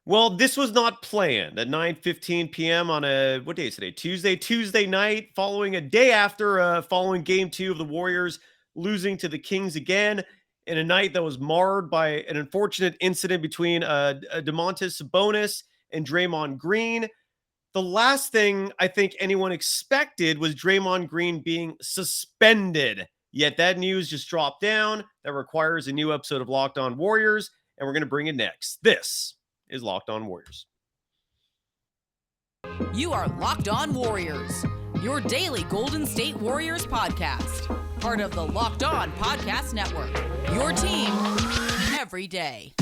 Well, this was not planned. At 9:15 p.m. on what day is today? Tuesday night, following a day after following game 2 of the Warriors losing to the Kings again, in a night that was marred by an unfortunate incident between Domantas Sabonis and Draymond Green. The last thing I think anyone expected was Draymond Green being suspended. Yet that news just dropped down. That requires a new episode of Locked On Warriors, and we're going to bring it next. This is Locked On Warriors. You are Locked On Warriors, your daily Golden State Warriors podcast. Part of the Locked On Podcast Network, your team every day.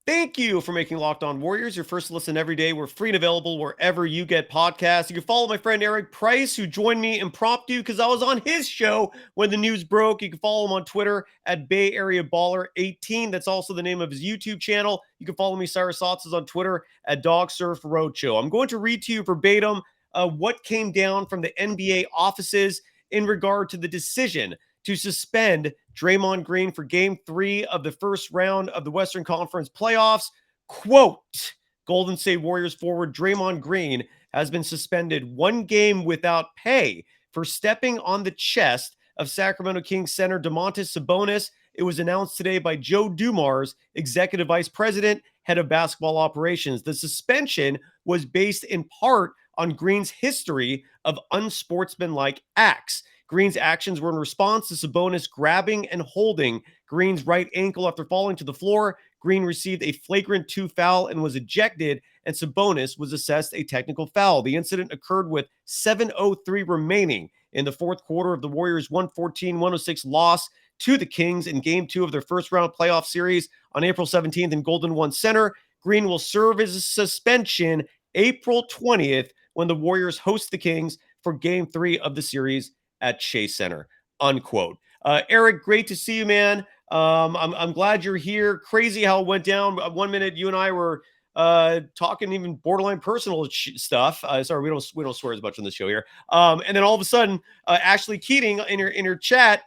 Thank you for making Locked On Warriors your first listen every day. We're free and available wherever you get podcasts. You can follow my friend Eric Price, who joined me impromptu because I was on his show when the news broke. You can follow him on Twitter at Bay Area Baller 18. That's also the name of his YouTube channel. You can follow me, Cyrus Saatsaz, on Twitter at Dog Surf Roadshow. I'm going to read to you verbatim what came down from the NBA offices in regard to the decision to suspend Draymond Green for Game 3 of the first round of the Western Conference playoffs. Quote, Golden State Warriors forward Draymond Green has been suspended 1 game without pay for stepping on the chest of Sacramento Kings center Domantas Sabonis. It was announced today by Joe Dumars, Executive Vice President, Head of Basketball Operations. The suspension was based in part on Green's history of unsportsmanlike acts. Green's actions were in response to Sabonis grabbing and holding Green's right ankle after falling to the floor. Green received a flagrant 2 foul and was ejected, and Sabonis was assessed a technical foul. The incident occurred with 7:03 remaining in the fourth quarter of the Warriors' 114-106 loss to the Kings in Game 2 of their first-round playoff series on April 17th in Golden One Center. Green will serve his suspension April 20th when the Warriors host the Kings for Game 3 of the series at Chase Center, unquote. Eric, great to see you, man. I'm glad you're here. Crazy how it went down. 1 minute, you and I were talking even borderline personal stuff. Sorry, we don't swear as much on the show here. And then all of a sudden, Ashley Keating in your chat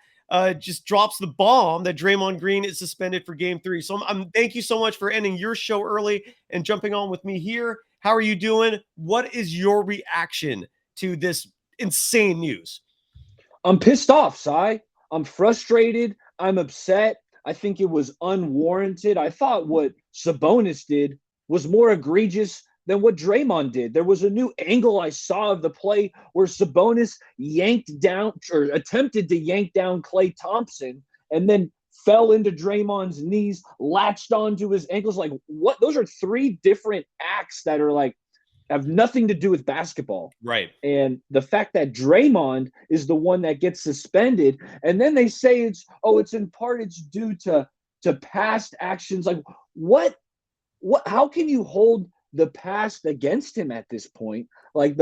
just drops the bomb that Draymond Green is suspended for Game 3. So thank you so much for ending your show early and jumping on with me here. How are you doing? What is your reaction to this insane news? I'm pissed off, Cy. I'm frustrated. I'm upset. I think it was unwarranted. I thought what Sabonis did was more egregious than what Draymond did. There was a new angle I saw of the play where Sabonis yanked down or attempted to yank down Klay Thompson and then fell into Draymond's knees, latched onto his ankles. Like, what? Those are 3 different acts that are like, have nothing to do with basketball. Right. And the fact that Draymond is the one that gets suspended, and then they say it's in part it's due to past actions. Like what how can you hold the past against him at this point? Like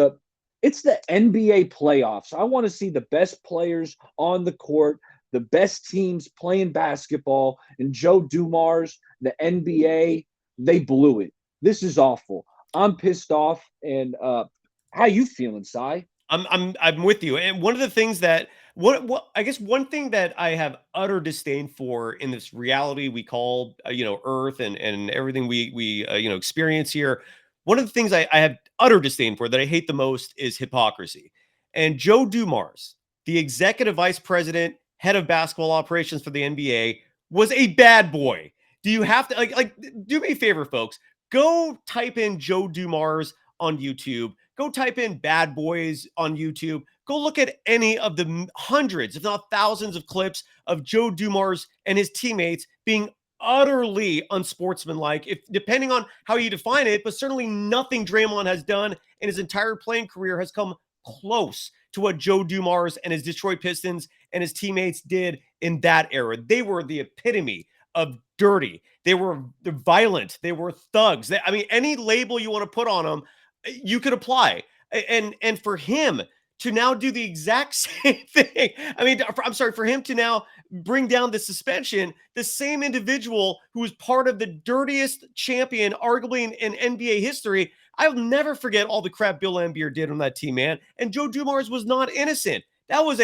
it's the NBA playoffs. I want to see the best players on the court, the best teams playing basketball, and Joe Dumars, the NBA, they blew it. This is awful. I'm pissed off. And how you feeling, Cy? I'm with you. And one of the things that I guess one thing that I have utter disdain for in this reality we call Earth and everything we experience here. One of the things I have utter disdain for that I hate the most is hypocrisy. And Joe Dumars, the executive vice president, head of basketball operations for the NBA, was a bad boy. Do you have to like do me a favor, folks? Go type in Joe Dumars on YouTube. Go type in bad boys on YouTube. Go look at any of the hundreds, if not thousands of clips of Joe Dumars and his teammates being utterly unsportsmanlike, if depending on how you define it, but certainly nothing Draymond has done in his entire playing career has come close to what Joe Dumars and his Detroit Pistons and his teammates did in that era. They were the epitome of dirty. They're violent. They were thugs. Any label you want to put on them, you could apply. And for him to now do the exact same thing. I mean, I'm sorry, for him to now bring down the suspension, the same individual who was part of the dirtiest champion, arguably in NBA history. I'll never forget all the crap Bill Laimbeer did on that team, man. And Joe Dumars was not innocent. That was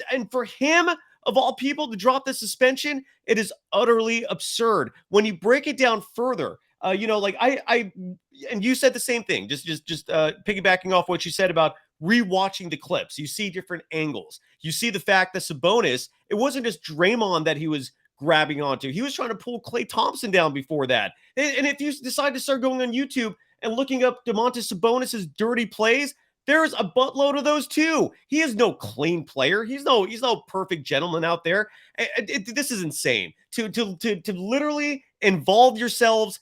and for him, of all people, to drop the suspension, it is utterly absurd. When you break it down further, like I and you said the same thing, just piggybacking off what you said about rewatching the clips. You see different angles. You see the fact that Sabonis, it wasn't just Draymond that he was grabbing onto. He was trying to pull Klay Thompson down before that. And if you decide to start going on YouTube and looking up Domantas Sabonis's dirty plays, there's a buttload of those too. He is no clean player. He's no perfect gentleman out there. This is insane. To literally involve yourselves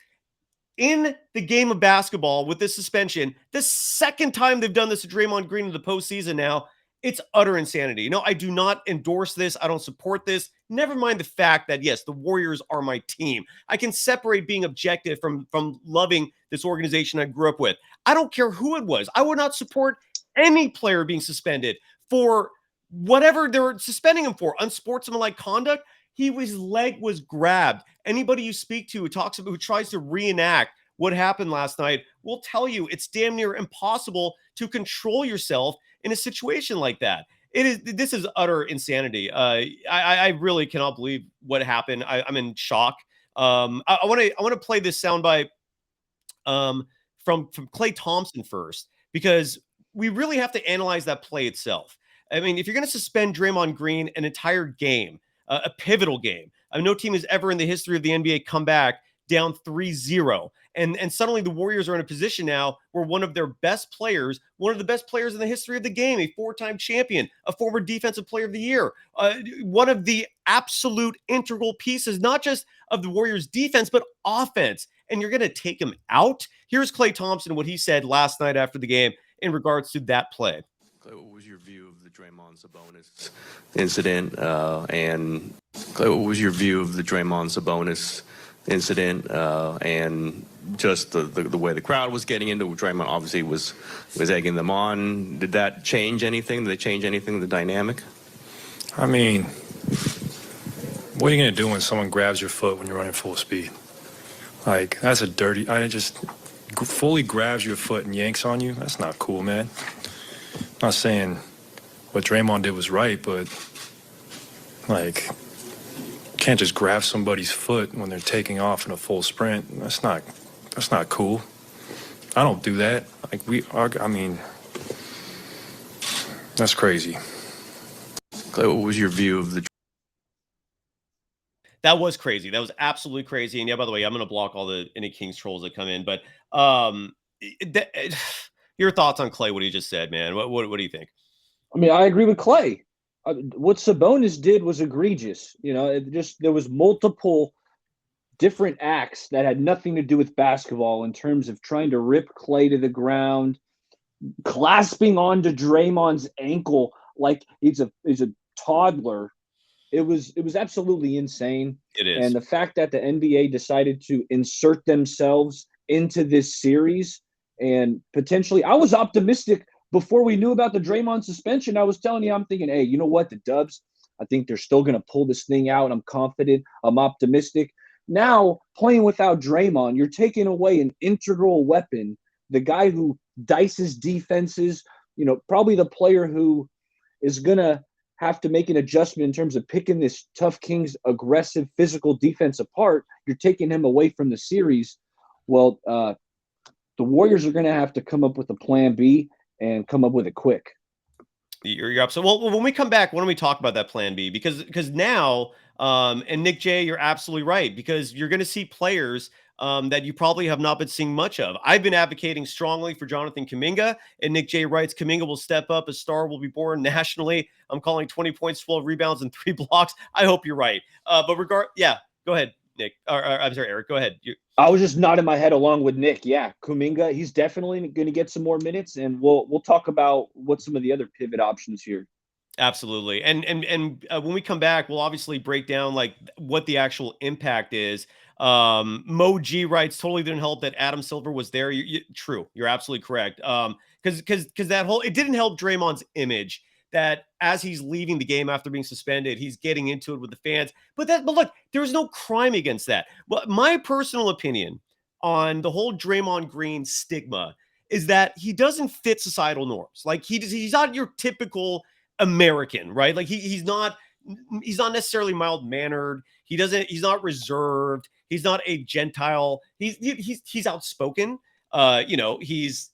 in the game of basketball with this suspension, the second time they've done this to Draymond Green in the postseason now, it's utter insanity. No, I do not endorse this. I don't support this. Never mind the fact that, yes, the Warriors are my team. I can separate being objective from loving this organization I grew up with. I don't care who it was. I would not support any player being suspended for whatever they're suspending him for, unsportsmanlike conduct. His leg was grabbed. Anybody you speak to who tries to reenact what happened last night will tell you it's damn near impossible to control yourself in a situation like that. This is utter insanity. I really cannot believe what happened. I'm in shock. I want to play this soundbite from Klay Thompson first, because we really have to analyze that play itself. I mean, if you're going to suspend Draymond Green an entire game, a pivotal game, I mean, no team has ever in the history of the NBA come back down 3-0. And suddenly the Warriors are in a position now where one of their best players, one of the best players in the history of the game, a 4-time champion, a former defensive player of the year, one of the absolute integral pieces, not just of the Warriors defense, but offense. And you're going to take him out? Here's Klay Thompson, what he said last night after the game in regards to that play. Klay, what was your view of the Draymond Sabonis incident? And Klay, what was your view of the Draymond Sabonis incident and just the way the crowd was getting into it? Draymond obviously was egging them on. Did that change anything? Did they change anything, the dynamic? I mean, what are you going to do when someone grabs your foot when you're running full speed? Like, that's a dirty, just fully grabs your foot and yanks on you. That's not cool, man. I'm not saying what Draymond did was right, but, like, you can't just grab somebody's foot when they're taking off in a full sprint. That's not cool. I don't do that. Like, I mean, that's crazy. Klay, what was your view of the... That was crazy. That was absolutely crazy. And yeah, by the way, I'm going to block all any Kings trolls that come in. But your thoughts on Klay, what he just said, man. What do you think? I mean, I agree with Klay. What Sabonis did was egregious. You know, there was multiple different acts that had nothing to do with basketball in terms of trying to rip Klay to the ground, clasping onto Draymond's ankle like he's a toddler. It was absolutely insane. It is. And the fact that the NBA decided to insert themselves into this series and potentially, I was optimistic before we knew about the Draymond suspension. I was telling you, I'm thinking, hey, you know what? The Dubs, I think they're still going to pull this thing out. I'm confident. I'm optimistic. Now, playing without Draymond, you're taking away an integral weapon, the guy who dices defenses, you know, probably the player who is going to have to make an adjustment in terms of picking this tough Kings aggressive physical defense apart. You're taking him away from the series. Well, the Warriors are going to have to come up with a plan B and come up with it quick. You're absolutely. Well, when we come back, why don't we talk about that plan B? Because now, and Nick J, you're absolutely right, because you're going to see players that you probably have not been seeing much of. I've been advocating strongly for Jonathan Kuminga, and Nick J writes, Kuminga will step up. A star will be born nationally. I'm calling 20 points, 12 rebounds, and 3 blocks. I hope you're right. Yeah, go ahead, Nick. I'm sorry, Eric. Go ahead. I was just nodding my head along with Nick. Yeah, Kuminga, he's definitely going to get some more minutes, and we'll talk about what some of the other pivot options here. Absolutely. And when we come back, we'll obviously break down like what the actual impact is. Mo G writes, totally didn't help that Adam Silver was there. True. You're absolutely correct. Because that whole, it didn't help Draymond's image that as he's leaving the game after being suspended, he's getting into it with the fans. But look, there's no crime against that. Well, my personal opinion on the whole Draymond Green stigma is that he doesn't fit societal norms. Like he's not your typical American, right? Like he's not necessarily mild mannered. He's not reserved. He's not a Gentile. He's outspoken. He's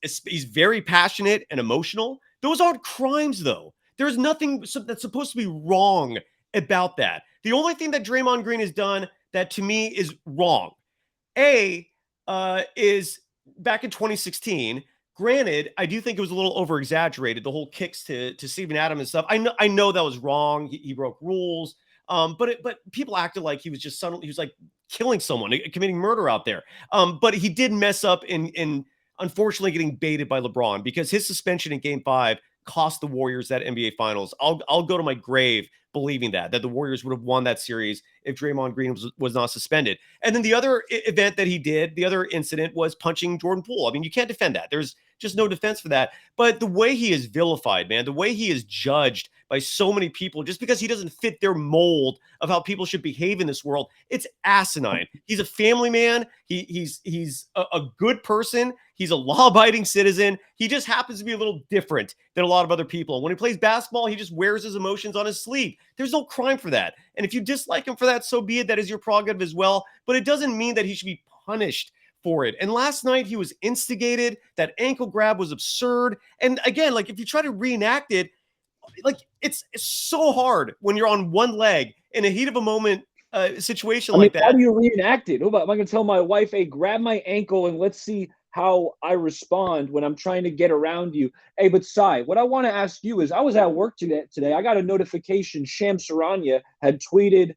very passionate and emotional. Those aren't crimes, though. There's nothing that's supposed to be wrong about that. The only thing that Draymond Green has done that to me is wrong, is back in 2016. Granted, I do think it was a little over exaggerated. The whole kicks to Steven Adams and stuff. I know that was wrong. He broke rules. But people acted like he was just suddenly, he was like killing someone, committing murder out there. But he did mess up in unfortunately getting baited by LeBron, because his suspension in Game 5 cost the Warriors that NBA Finals. I'll go to my grave believing that the Warriors would have won that series if Draymond Green was not suspended. And then the other event that he did, the other incident, was punching Jordan Poole. I mean, you can't defend that. There's just no defense for that. But the way he is vilified, man, the way he is judged by so many people just because he doesn't fit their mold of how people should behave in this world, it's asinine. He's a family man. He's a good person. He's a law-abiding citizen. He just happens to be a little different than a lot of other people. When he plays basketball, he just wears his emotions on his sleeve. There's no crime for that. And if you dislike him for that, so be it. That is your prerogative as well. But it doesn't mean that he should be punished for it. And last night he was instigated. That ankle grab was absurd. And again, like if you try to reenact it, like it's so hard when you're on one leg in a heat of a moment situation like that. How do you reenact it? Am I going to tell my wife, hey, grab my ankle and let's see how I respond when I'm trying to get around you? Hey, but Sai, what I want to ask you is, I was at work today. I got a notification. Shams Charania had tweeted,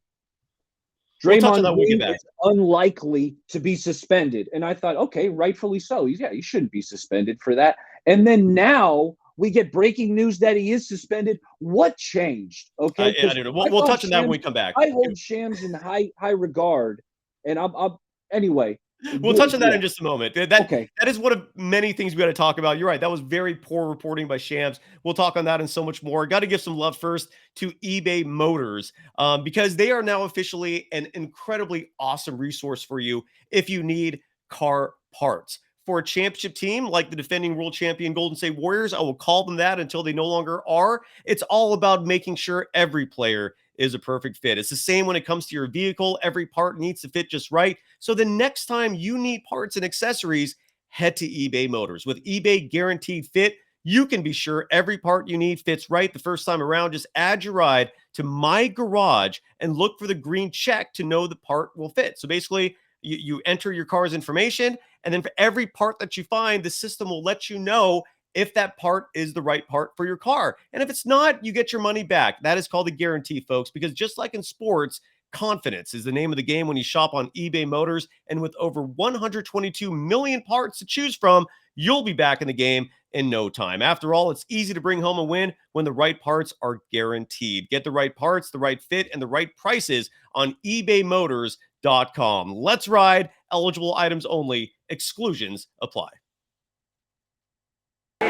Draymond Green is unlikely to be suspended. And I thought, okay, rightfully so. He shouldn't be suspended for that. And then now we get breaking news that he is suspended. What changed? Okay, we'll touch on that when we come back. I hold Shams in high regard, and I'm anyway. We'll touch on that in just a moment. That is one of many things we got to talk about. You're right. That was very poor reporting by Shams. We'll talk on that and so much more. Got to give some love first to eBay Motors, because they are now officially an incredibly awesome resource for you if you need car parts. For a championship team like the defending world champion Golden State Warriors, I will call them that until they no longer are. It's all about making sure every player is a perfect fit. It's the same when it comes to your vehicle. Every part needs to fit just right. So the next time you need parts and accessories, head to eBay Motors. With eBay Guaranteed Fit, you can be sure every part you need fits right the first time around. Just add your ride to My Garage and look for the green check to know the part will fit. So basically, you enter your car's information, and then for every part that you find, the system will let you know if that part is the right part for your car. And if it's not, you get your money back. That is called a guarantee, folks, because just like in sports, confidence is the name of the game when you shop on eBay Motors. And with over 122 million parts to choose from, you'll be back in the game in no time. After all, it's easy to bring home a win when the right parts are guaranteed. Get the right parts, the right fit, and the right prices on ebaymotors.com. Let's ride. Eligible items only. Exclusions apply. You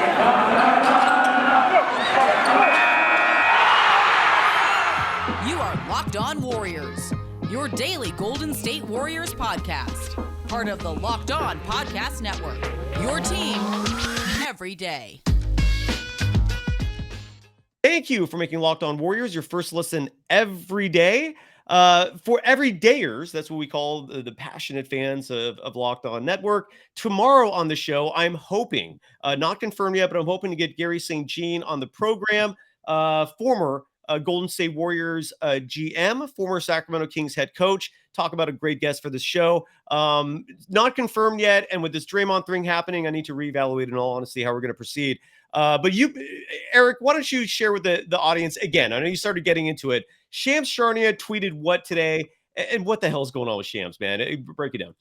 are Locked On Warriors, your daily Golden State Warriors podcast. Part of the Locked On Podcast Network, your team every day. Thank you for making Locked On Warriors your first listen every day. For everydayers, that's what we call the passionate fans of Locked On Network. Tomorrow on the show, I'm hoping, not confirmed yet, but I'm hoping to get Gary St. Jean on the program, former Golden State Warriors GM, former Sacramento Kings head coach. Talk about a great guest for this show. Not confirmed yet, and with this Draymond thing happening, I need to reevaluate in all honesty how we're going to proceed. But you, Eric, why don't you share with the audience again? I know you started getting into it. Shams Charania tweeted what today, and what the hell is going on with Shams, man? Break it down.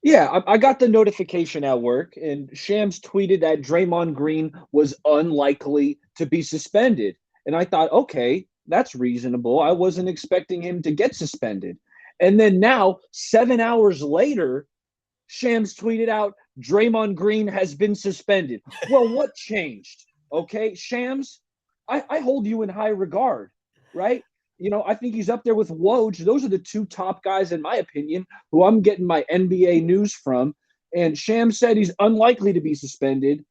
Yeah, I got the notification at work, and Shams tweeted that Draymond Green was unlikely to be suspended. And I thought, okay, that's reasonable. I wasn't expecting him to get suspended. And then now, 7 hours later, Shams tweeted out, Draymond Green has been suspended. Well, what changed? Okay, Shams, I hold you in high regard, right? I think he's up there with Woj. Those are the two top guys, in my opinion, who I'm getting my NBA news from. And Shams said he's unlikely to be suspended.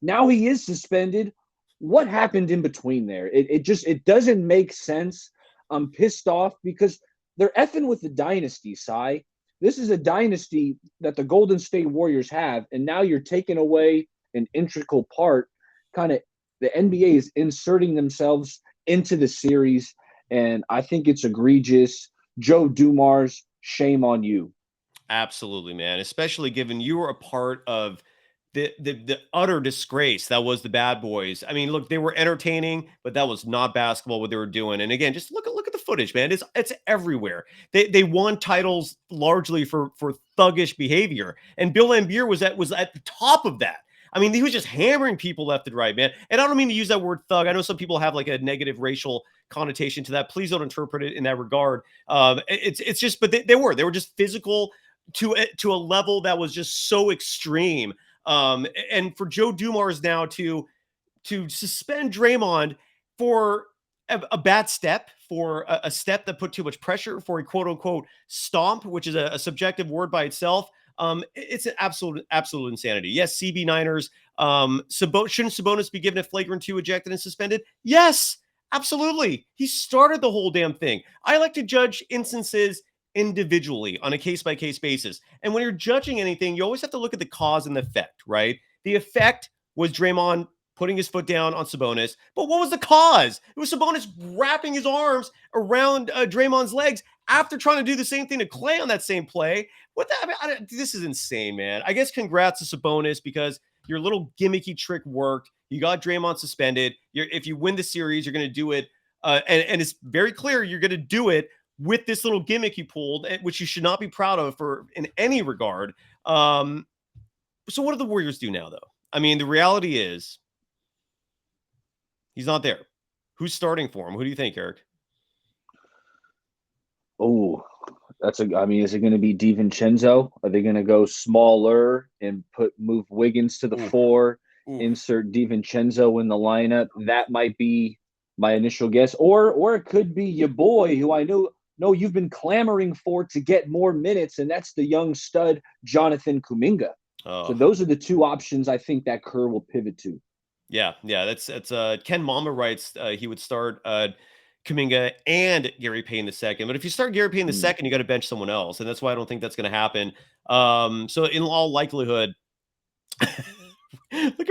Now he is suspended. What happened in between there? It doesn't make sense. I'm pissed off because they're effing with the dynasty, Cy. This is a dynasty that the Golden State Warriors have, and now you're taking away an integral part. Kind of the NBA is inserting themselves into the series, and I think it's egregious. Joe Dumars, shame on you. Absolutely, man. Especially given you were a part of the utter disgrace that was the Bad Boys. I mean, look, they were entertaining, but that was not basketball what they were doing. And again, just look at the footage, man. It's everywhere. They won titles largely for thuggish behavior, and Bill Laimbeer was at the top of that. I mean, he was just hammering people left and right, man. And I don't mean to use that word thug. I know some people have like a negative racial connotation to that. Please don't interpret it in that regard. It's just, but they were just physical to a level that was just so extreme. And for Joe Dumars now to suspend Draymond for a bad step, for a step that put too much pressure, for a quote unquote stomp, which is a subjective word by itself. It's an absolute insanity. Yes, CB Niners. Shouldn't Sabonis be given a flagrant 2, ejected and suspended? Yes, absolutely. He started the whole damn thing. I like to judge instances individually on a case-by-case basis. And when you're judging anything, you always have to look at the cause and the effect, right? The effect was Draymond putting his foot down on Sabonis. But what was the cause? It was Sabonis wrapping his arms around Draymond's legs after trying to do the same thing to Klay on that same play. This is insane, man. I guess congrats to Sabonis because your little gimmicky trick worked. You got Draymond suspended. If you win the series, you're going to do it. And it's very clear you're going to do it with this little gimmick you pulled, which you should not be proud of in any regard. So what do the Warriors do now, though? I mean, the reality is he's not there. Who's starting for him? Who do you think, Eric? Oh, is it going to be DiVincenzo? Are they going to go smaller and move Wiggins to the 4, insert DiVincenzo in the lineup? That might be my initial guess. Or it could be your boy, who I know you've been clamoring for to get more minutes, and that's the young stud Jonathan Kuminga. So those are the two options I think that Kerr will pivot to. Yeah, that's Ken Mama writes he would start Kuminga and Gary Payne the second. But if you start Gary Payne the second, you got to bench someone else, and that's why I don't think that's going to happen. So in all likelihood, look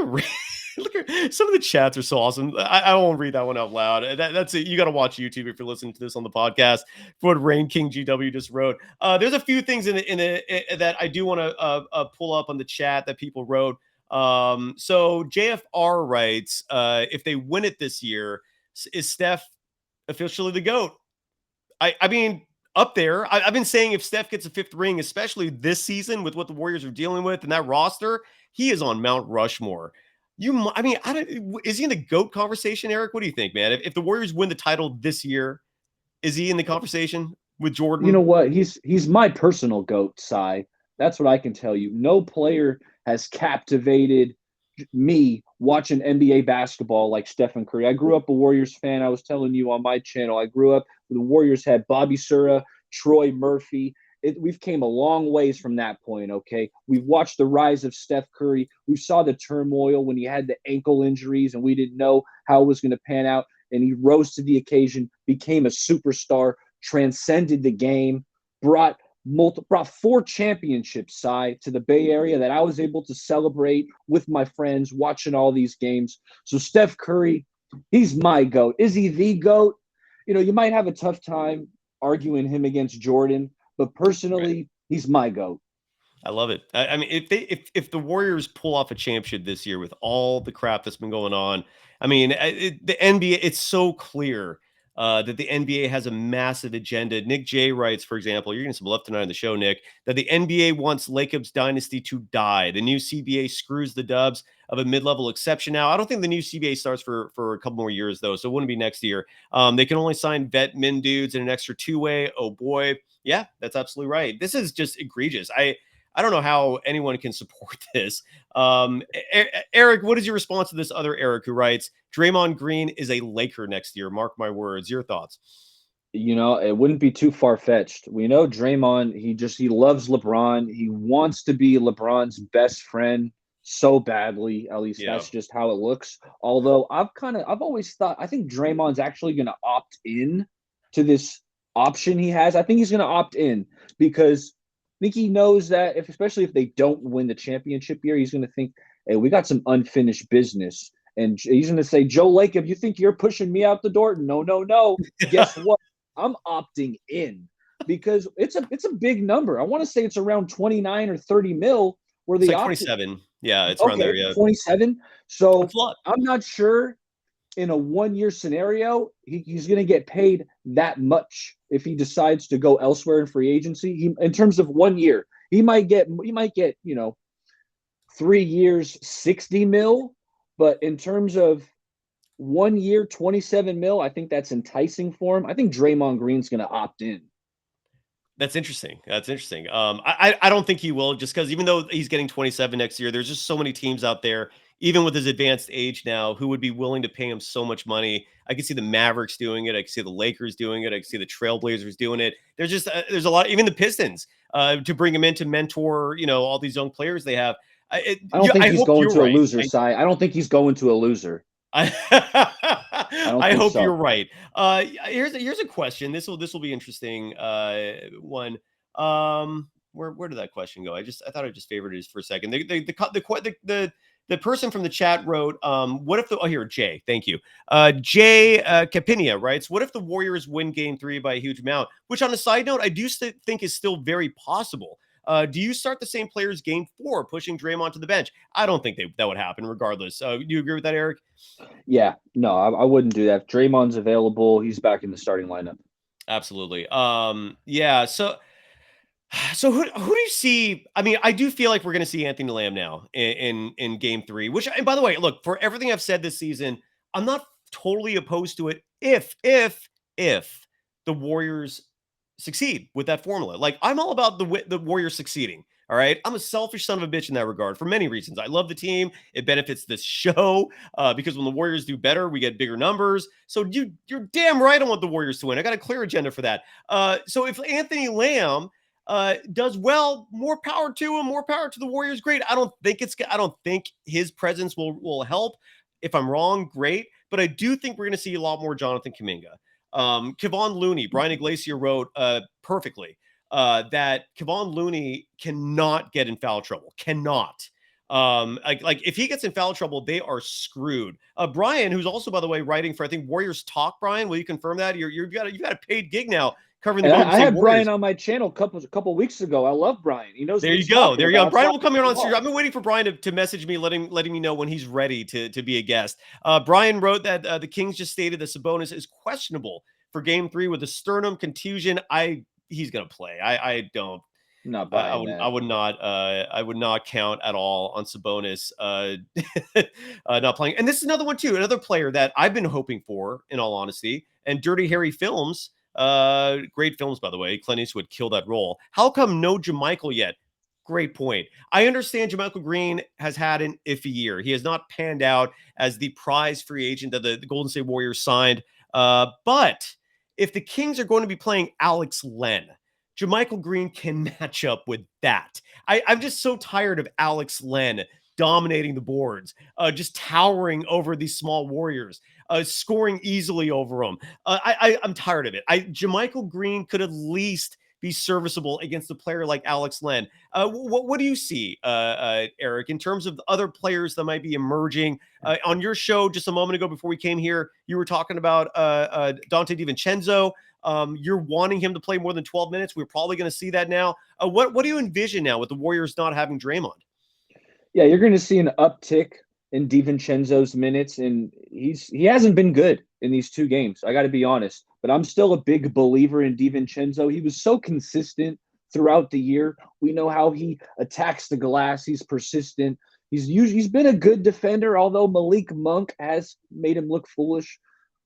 at some of the chats are so awesome. I won't read that one out loud. That's it. You got to watch YouTube if you're listening to this on the podcast for what Rain King GW just wrote. There's a few things that I do want to pull up on the chat that people wrote. So JFR writes, if they win it this year, is Steph officially the GOAT? I mean, up there. I've been saying if Steph gets a 5th ring, especially this season with what the Warriors are dealing with and that roster, he is on Mount Rushmore. Is he in the GOAT conversation, Eric? What do you think, man? If the Warriors win the title this year, is he in the conversation with Jordan? You know what? He's my personal GOAT, Cy. That's what I can tell you. No player has captivated me watching NBA basketball like Stephen Curry. I grew up a Warriors fan. I was telling you on my channel, I grew up, the Warriors had Bobby Sura, Troy Murphy. We've came a long ways from that point, okay? We've watched the rise of Steph Curry. We saw the turmoil when he had the ankle injuries and we didn't know how it was going to pan out. And he rose to the occasion, became a superstar, transcended the game, brought 4 championships, to the Bay Area that I was able to celebrate with my friends watching all these games. So Steph Curry, he's my GOAT. Is he the GOAT? You might have a tough time arguing him against Jordan, but personally, He's my GOAT. I love it. I mean, if the Warriors pull off a championship this year with all the crap that's been going on, I mean, the NBA, it's so clear that the NBA has a massive agenda. Nick J writes, for example, you're getting some love tonight on the show, Nick, that the NBA wants Lacob's dynasty to die. The new CBA screws the Dubs of a mid-level exception now. I don't think the new CBA starts for a couple more years, though, so it wouldn't be next year. They can only sign vet min dudes and an extra two-way. Oh, boy. Yeah, that's absolutely right. This is just egregious. I don't know how anyone can support this. Eric, what is your response to this other Eric who writes, Draymond Green is a Laker next year? Mark my words. Your thoughts? It wouldn't be too far-fetched. We know Draymond, he loves LeBron. He wants to be LeBron's best friend so badly. At least that's just how it looks. Although I've always thought, I think Draymond's actually going to opt in to this option he has. I think he's going to opt in because I think he knows that especially if they don't win the championship year, he's going to think, hey, we got some unfinished business. And he's going to say, Joe Lacob, you think you're pushing me out the door? No. Guess what? I'm opting in because it's a big number. I want to say it's around 29 or 30 mil where the it's like 27. Yeah, it's around there. Yeah, 27. So I'm not sure in a 1-year scenario he's going to get paid that much if he decides to go elsewhere in free agency. In terms of 1 year, he might get 3 years 60 mil, but in terms of 1 year 27 mil, I think that's enticing for him. I think Draymond Green's going to opt in. That's interesting. I don't think he will, just because even though he's getting 27 next year, there's just so many teams out there, even with his advanced age now, who would be willing to pay him so much money. I can see the Mavericks doing it. I can see the Lakers doing it. I can see the Trailblazers doing it. There's just there's a lot, even the Pistons, to bring him in to mentor, all these young players they have. I don't think he's going to a loser side. I don't think he's going to a loser. I hope so. You're right. Here's a question. This will be interesting. One. Where did that question go? I thought I just favored it for a second. The person from the chat wrote, what if here, Jay, thank you. Jay Capinia writes, what if the Warriors win game 3 by a huge amount? Which on a side note, I do think is still very possible. Do you start the same players game 4, pushing Draymond to the bench? I don't think that would happen regardless. Do you agree with that, Eric? Yeah, no, I wouldn't do that. If Draymond's available, he's back in the starting lineup. Absolutely. Yeah. So who do you see? I mean, I do feel like we're going to see Anthony Lamb now in game 3, which, and by the way, look, for everything I've said this season, I'm not totally opposed to it if the Warriors succeed with that formula. Like, I'm all about the Warriors succeeding. All right. I'm a selfish son of a bitch in that regard for many reasons. I love the team. It benefits this show because when the Warriors do better, we get bigger numbers. So you're damn right I want the Warriors to win. I got a clear agenda for that. So if Anthony Lamb does well, more power to him, more power to the Warriors. Great. I don't think his presence will help. If I'm wrong, great. But I do think we're going to see a lot more Jonathan Kuminga. Kevon Looney, Brian Iglesias wrote perfectly that Kevon Looney cannot get in foul trouble. Cannot. Like if he gets in foul trouble, they are screwed. Brian, who's also, by the way, writing for, I think, Warriors Talk, Brian, will you confirm that? You've got a paid gig now covering the Golden State Warriors. I had Brian on my channel a couple weeks ago. I love Brian. He knows. There you go. Brian will come here on. I've been waiting for Brian to message me, letting me know when he's ready to be a guest. Brian wrote that the Kings just stated that Sabonis is questionable for game 3 with a sternum contusion. He's going to play. I don't. Not buying that. I would not count at all on Sabonis not playing. And this is another one too. Another player that I've been hoping for, in all honesty. And Dirty Harry Films, great films, by the way. Clint Eastwood killed that role. How come no JaMychal yet? Great point. I understand JaMychal Green has had an iffy year. He has not panned out as the prize free agent that the Golden State Warriors signed. But if the Kings are going to be playing Alex Len, JaMychal Green can match up with that. I'm just so tired of Alex Len dominating the boards, just towering over these small Warriors, scoring easily over them. I'm tired of it. JaMychal Green could at least be serviceable against a player like Alex Len. What do you see, Eric, in terms of the other players that might be emerging? On your show just a moment ago before we came here, you were talking about Dante DiVincenzo. You're wanting him to play more than 12 minutes. We're probably going to see that now. What do you envision now with the Warriors not having Draymond? Yeah, you're going to see an uptick in DiVincenzo's minutes, and he hasn't been good in these 2 games. I got to be honest, but I'm still a big believer in DiVincenzo. He was so consistent throughout the year. We know how he attacks the glass. He's persistent. He's been a good defender, although Malik Monk has made him look foolish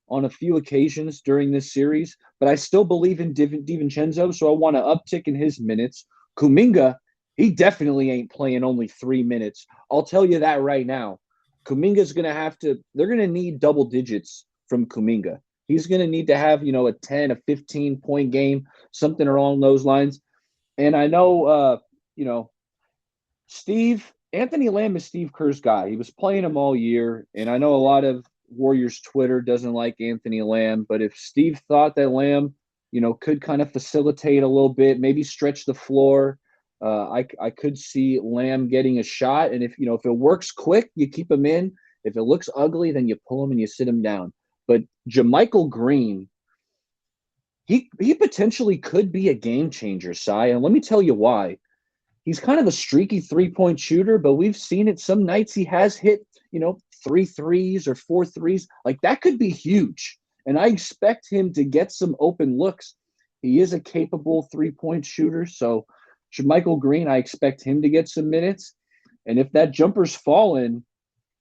on a few occasions during this series. But I still believe in DiVincenzo, so I want to uptick in his minutes. Kuminga, he definitely ain't playing only 3 minutes. I'll tell you that right now. Kuminga's going to they're going to need double digits from Kuminga. He's going to need to have, a 10, a 15-point game, something along those lines. And I know, Anthony Lamb is Steve Kerr's guy. He was playing him all year. And I know a lot of Warriors Twitter doesn't like Anthony Lamb, but if Steve thought that Lamb, could kind of facilitate a little bit, maybe stretch the floor, I could see Lamb getting a shot. And if it works quick, you keep him in. If it looks ugly, then you pull him and you sit him down. But JaMychal Green, he potentially could be a game changer, Cy. And let me tell you why. He's kind of a streaky 3-point shooter, but we've seen it. Some nights he has hit, 3 threes or 4 threes. Like, that could be huge. And I expect him to get some open looks. He is a capable 3-point shooter. So JaMychal Green, I expect him to get some minutes. And if that jumper's falling,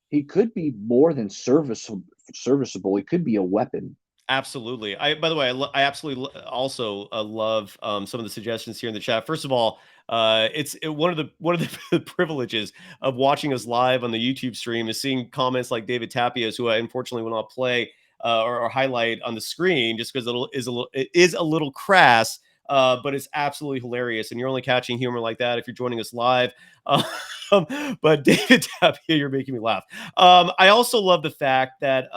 he could be more than serviceable. He could be a weapon. Absolutely. By the way, I absolutely also love some of the suggestions here in the chat. First of all, it's one of the privileges of watching us live on the YouTube stream is seeing comments like David Tapia's, who I unfortunately will not play or highlight on the screen just because it is a little crass. But it's absolutely hilarious. And you're only catching humor like that if you're joining us live. But David Tapia, you're making me laugh. I also love the fact that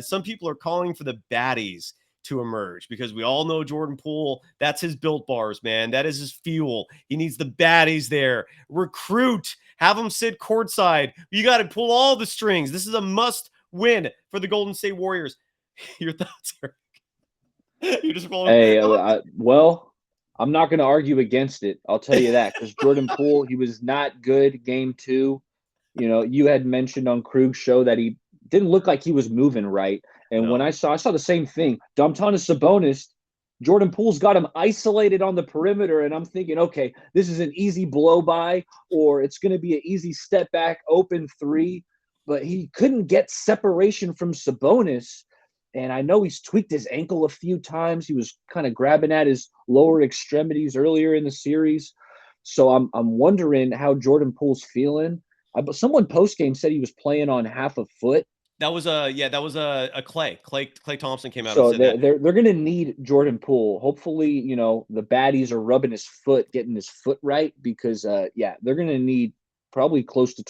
some people are calling for the baddies to emerge because we all know Jordan Poole, that's his built bars, man. That is his fuel. He needs the baddies there. Recruit, have them sit courtside. You got to pull all the strings. This is a must win for the Golden State Warriors. Your thoughts, Eric? You're just rolling. Hey, I'm not going to argue against it. I'll tell you that because Jordan Poole, he was not good game 2. You had mentioned on Krug's show that he didn't look like he was moving right. And when I saw the same thing. Domantas Sabonis, Jordan Poole's got him isolated on the perimeter. And I'm thinking, okay, this is an easy blow by or it's going to be an easy step back, open 3. But he couldn't get separation from Sabonis. And I know he's tweaked his ankle a few times. He was kind of grabbing at his lower extremities earlier in the series. So I'm wondering how Jordan Poole's feeling. Someone post-game said he was playing on half a foot. That was a Clay Thompson came out so and said they're going to need Jordan Poole. Hopefully, the baddies are rubbing his foot, getting his foot right because, they're going to need probably close to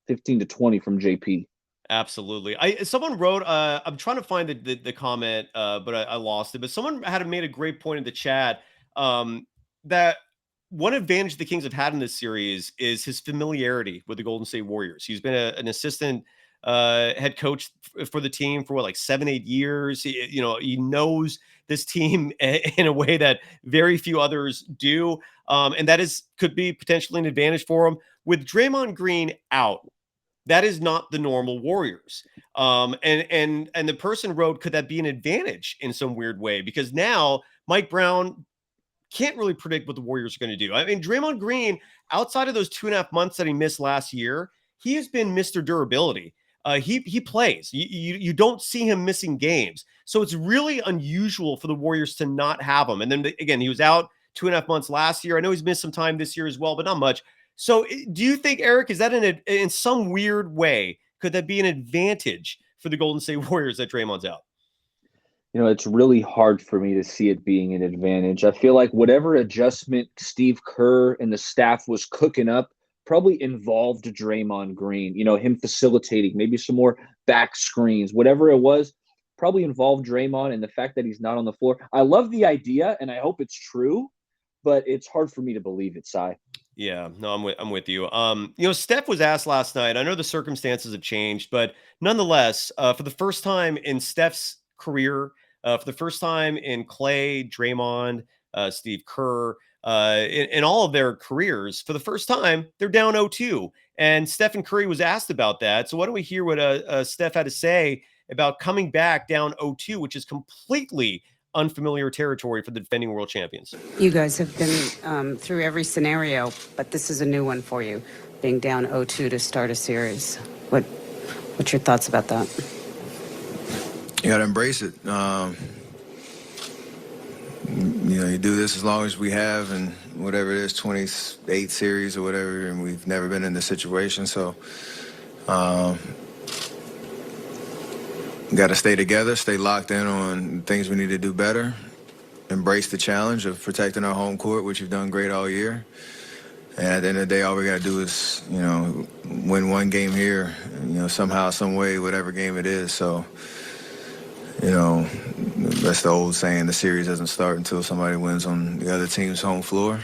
15 to 20 from JP. Absolutely. Someone wrote, I'm trying to find the comment, but I lost it. But someone had made a great point in the chat that one advantage the Kings have had in this series is his familiarity with the Golden State Warriors. He's been an assistant head coach for the team for 7-8 years. He knows this team in a way that very few others do, and that could be potentially an advantage for him. With Draymond Green out, that is not the normal Warriors. And the person wrote, could that be an advantage in some weird way? Because now Mike Brown can't really predict what the Warriors are going to do. I mean, Draymond Green, outside of those 2.5 months that he missed last year, he has been Mr. Durability. He plays. You don't see him missing games. So it's really unusual for the Warriors to not have him. And then again, he was out 2.5 months last year. I know he's missed some time this year as well, but not much. So do you think, Eric, is that in some weird way, could that be an advantage for the Golden State Warriors that Draymond's out? It's really hard for me to see it being an advantage. I feel like whatever adjustment Steve Kerr and the staff was cooking up probably involved Draymond Green, him facilitating, maybe some more back screens, whatever it was, probably involved Draymond and the fact that he's not on the floor. I love the idea and I hope it's true, but it's hard for me to believe it, Cy. Yeah, no, I'm with you. Steph was asked last night. I know the circumstances have changed, but nonetheless, for the first time in Steph's career, for the first time in Clay, Draymond, Steve Kerr, in all of their careers, for the first time, they're down 0-2. And Stephen Curry was asked about that. So why don't we hear what Steph had to say about coming back down 0-2, which is completely unfamiliar territory for the defending world champions. You guys have been through every scenario, but this is a new one for you, being down 0-2 to start a series. What's your thoughts about that? You got to embrace it. You do this as long as we have, and whatever it is, 28 series or whatever, and we've never been in this situation. So, got to stay together, stay locked in on things we need to do better, embrace the challenge of protecting our home court, which you've done great all year. And at the end of the day, all we got to do is, win one game here, somehow, some way, whatever game it is. So, that's the old saying, the series doesn't start until somebody wins on the other team's home floor.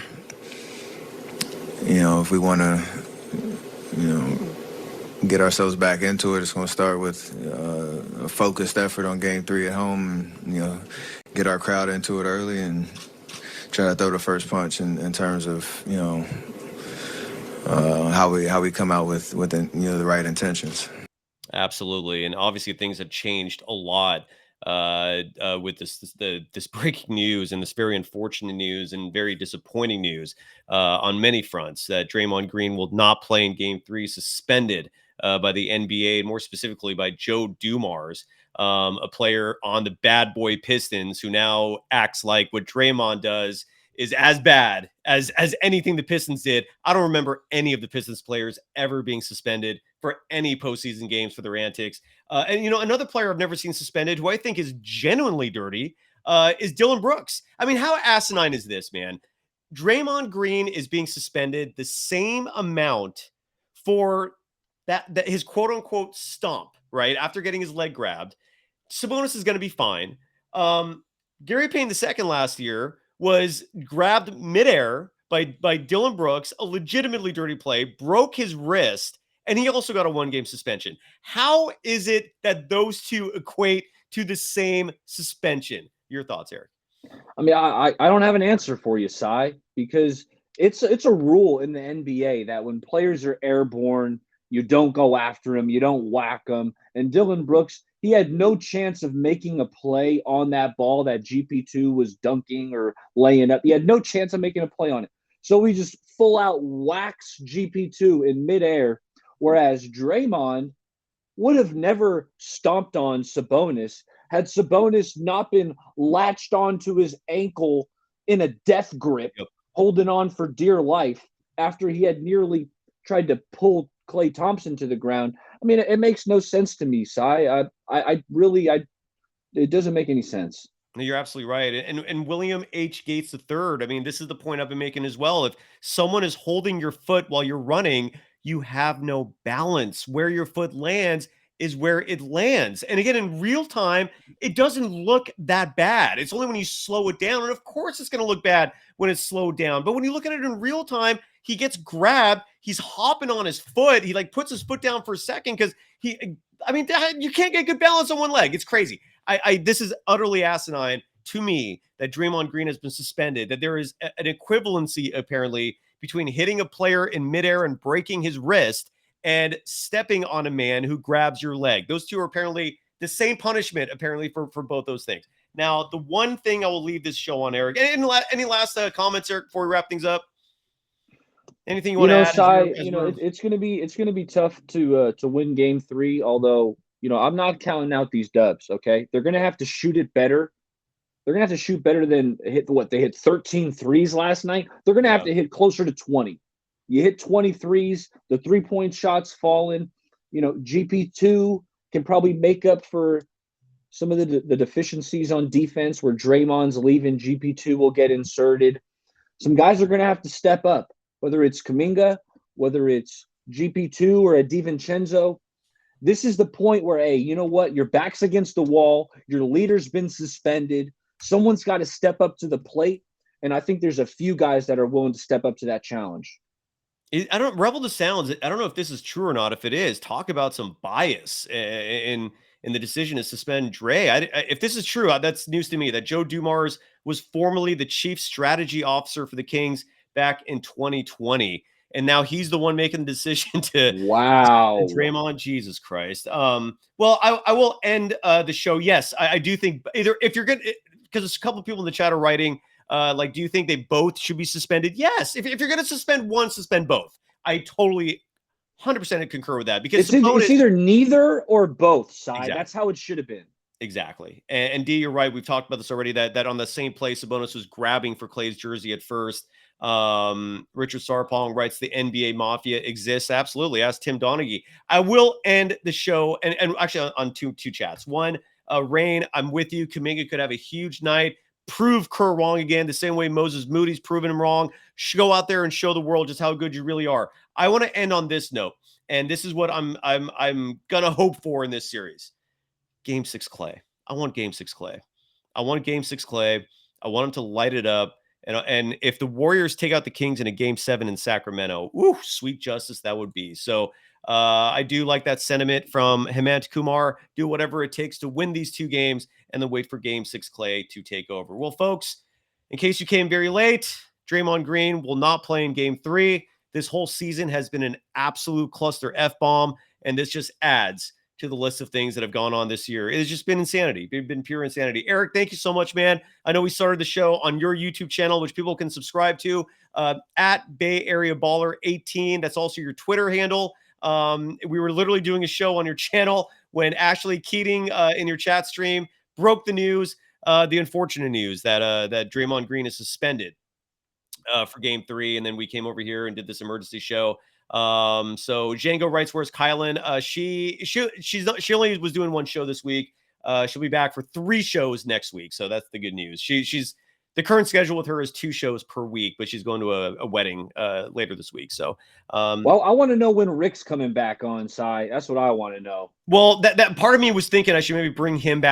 If we want to, get ourselves back into it, it's going to start with a focused effort on Game 3 at home, and, get our crowd into it early and try to throw the first punch in terms of, how we come out with the right intentions. Absolutely. And obviously things have changed a lot with this breaking news and this very unfortunate news and very disappointing news on many fronts, that Draymond Green will not play in Game 3, suspended by the NBA, and more specifically by Joe Dumars, a player on the bad boy Pistons, who now acts like what Draymond does is as bad as anything the Pistons did. I don't remember any of the Pistons players ever being suspended for any postseason games for their antics. And another player I've never seen suspended, who I think is genuinely dirty, is Dillon Brooks. I mean, how asinine is this, man? Draymond Green is being suspended the same amount for that his quote unquote stomp, right, after getting his leg grabbed. Sabonis is going to be fine. Gary Payne II last year was grabbed midair by Dillon Brooks, a legitimately dirty play, broke his wrist, and he also got a 1-game suspension. How is it that those two equate to the same suspension? Your thoughts, Eric? I mean, I don't have an answer for you, Cy, because it's a rule in the NBA that when players are airborne, you don't go after them, you don't whack them. And Dillon Brooks, he had no chance of making a play on that ball that GP2 was dunking or laying up. He had no chance of making a play on it. So he just full out whacks GP2 in midair, whereas Draymond would have never stomped on Sabonis had Sabonis not been latched onto his ankle in a death grip, holding on for dear life after he had nearly tried to pull Klay Thompson to the ground. I mean, it makes no sense to me, Cy. It doesn't make any sense. You're absolutely right. And William H. Gates III, I mean, this is the point I've been making as well. If someone is holding your foot while you're running, you have no balance. Where your foot lands is where it lands. And again, in real time, it doesn't look that bad. It's only when you slow it down. And of course, it's going to look bad when it's slowed down. But when you look at it in real time, he gets grabbed. He's hopping on his foot. He puts his foot down for a second because you can't get good balance on one leg. It's crazy. This is utterly asinine to me that Draymond Green has been suspended, that there is an equivalency apparently between hitting a player in midair and breaking his wrist and stepping on a man who grabs your leg. Those two are apparently the same punishment, apparently, for both those things. Now, the one thing I will leave this show on, Eric, any last comments, Eric, before we wrap things up? Anything you want to add? Cy, it's going to be tough to win Game 3, although, I'm not counting out these dubs, okay? They're going to have to shoot it better. They're going to have to shoot better than they hit 13 threes last night. They're going to have to hit closer to 20. You hit 20 threes, the three-point shots falling. GP2 can probably make up for some of the deficiencies on defense where Draymond's leaving. GP2 will get inserted. Some guys are going to have to step up, whether it's Kuminga, whether it's GP2 or a DiVincenzo. This is the point where, hey, you know what? Your back's against the wall. Your leader's been suspended. Someone's got to step up to the plate. And I think there's a few guys that are willing to step up to that challenge. Rebel to Sounds, I don't know if this is true or not. If it is, talk about some bias in the decision to suspend Dre. If this is true, that's news to me, that Joe Dumars was formerly the chief strategy officer for the Kings back in 2020. and now he's the one making the decision to Wow. Draymond. Jesus Christ. Well, I will end the show. Yes, I do think either if you're gonna, because there's a couple of people in the chat are writing, like, do you think they both should be suspended? Yes. If you're gonna suspend one, suspend both. I totally 100% concur with that, because It's either neither or both, Cy. Exactly. That's how it should have been. Exactly. And D, you're right. We've talked about this already, that on the same play, Sabonis was grabbing for Clay's jersey at first. Richard Sarpong writes, the NBA Mafia exists. Absolutely. Ask Tim Donaghy. I will end the show, and actually on two chats. One, Rain, I'm with you. Kuminga could have a huge night. Prove Kerr wrong again, the same way Moses Moody's proven him wrong. Go out there and show the world just how good you really are. I want to end on this note, and this is what I'm gonna hope for in this series. Game 6 Clay. I want Game 6 Clay. I want Game 6 Clay. I want him to light it up. And if the Warriors take out the Kings in a Game 7 in Sacramento, ooh, sweet justice that would be. So I do like that sentiment from Hemant Kumar. Do whatever it takes to win these two games and then wait for Game 6 Clay to take over. Well, folks, in case you came very late, Draymond Green will not play in Game 3. This whole season has been an absolute cluster F-bomb, and this just adds to the list of things that have gone on this year. It has just been insanity. It's been pure insanity. Eric, thank you so much, man. I know we started the show on your YouTube channel, which people can subscribe to, at Bay Area Baller 18. That's also your Twitter handle. We were literally doing a show on your channel when Ashley Keating in your chat stream broke the news, the unfortunate news that Draymond Green is suspended for Game 3, and then we came over here and did this emergency show. So Django writes, where's Kylan? She only was doing one show this week. She'll be back for 3 shows next week, so that's the good news. She's the current schedule with her is 2 shows per week, but she's going to a wedding later this week. So well, I want to know when Rick's coming back on, Cy. That's what I want to know. Well, that part of me was thinking I should maybe bring him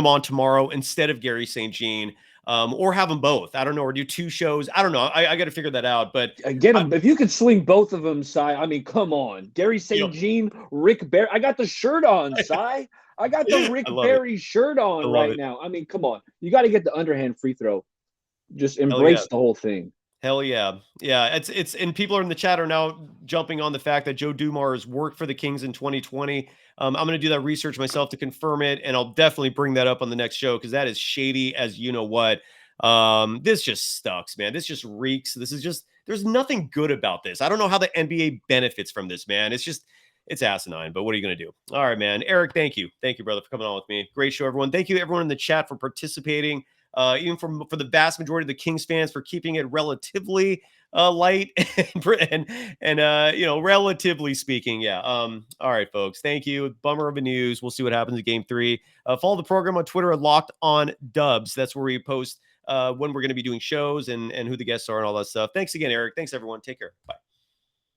on tomorrow instead of Gary St. Jean. Or have them both. I don't know, or do 2 shows. I don't know. I got to figure that out. But get them if you could swing both of them, Cy. I mean, come on, Gary St. Jean, Rick Barry. I got the shirt on, Cy. I got the Rick Barry shirt on right now. I mean, come on. You got to get the underhand free throw. Just embrace the whole thing. Hell yeah. Yeah, it's and people are in the chat are now jumping on the fact that Joe Dumars worked for the Kings in 2020. I'm going to do that research myself to confirm it, and I'll definitely bring that up on the next show because that is shady as you know what. This just sucks, man. This just reeks. This is just, there's nothing good about this. I don't know how the NBA benefits from this, man. It's asinine, but what are you going to do? All right, man. Eric, thank you. Thank you, brother, for coming on with me. Great show, everyone. Thank you, everyone in the chat, for participating. Even for the vast majority of the Kings fans for keeping it relatively light and you know, relatively speaking. Yeah. All right, folks. Thank you. Bummer of a news. We'll see what happens in Game 3. Follow the program on Twitter at Locked On Dubs. That's where we post when we're going to be doing shows and who the guests are and all that stuff. Thanks again, Eric. Thanks, everyone. Take care. Bye.